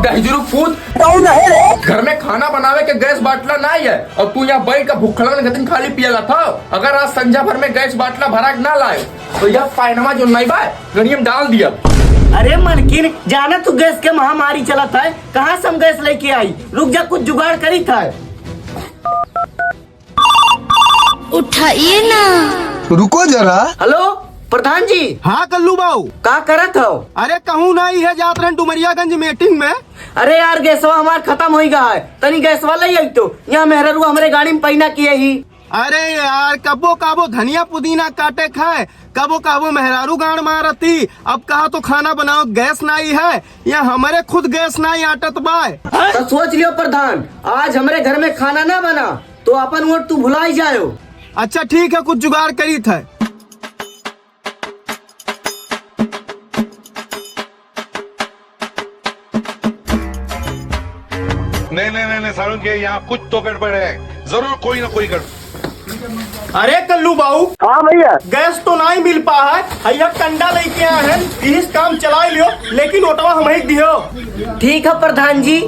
दहजरू पूत घर में खाना बनावे के गैस बाटला नहीं है और तू यहाँ बैठ का भूखलन गतिन खाली पियला था। अगर आज संध्या भर में गैस बाटला भरा ना लाए तो यह फाइनमा जो नहीं बा गणियम डाल दिया। अरे मनकिन जाना तू गैस के महामारी चला था, कहाँ से हम गैस लेके आई? रुक जा, कुछ जुगाड़ करी था। उठाइए ना। रुको जरा। हेलो प्रधान जी। हाँ कल्लू बाबू, का करत हो? अरे कहूँ नहीं है जात रहे डुमरियागंज मीटिंग में। अरे यार गैसवा हमार खत्म हो गया है, तनी गैसवा ले आई तो यहाँ मेहरू हमारे गाड़ी में पैना किए ही। अरे यार कबो काबो धनिया पुदीना काटे खाए, कबो काबो मेहरारू गाड़ मारती। अब कहा तो खाना बनाओ, गैस नहीं है या हमारे खुद गैस नहीं आटत बाय। तो सोच लियो प्रधान, आज हमारे घर में खाना ना बना तो अपन वोट तू भुला ही जायो। अच्छा ठीक है, कुछ जुगाड़ करी था। नहीं सारुण के यहाँ कुछ तो गड़बड़ है, जरूर कोई ना कोई गड़बड़। अरे कल्लू बाबू। हाँ भैया। गैस तो नहीं मिल पा है, भैया कंडा लेके आए हैं, इस काम चला लियो, लेकिन ओटवा हमें दियो। ठीक है प्रधान जी।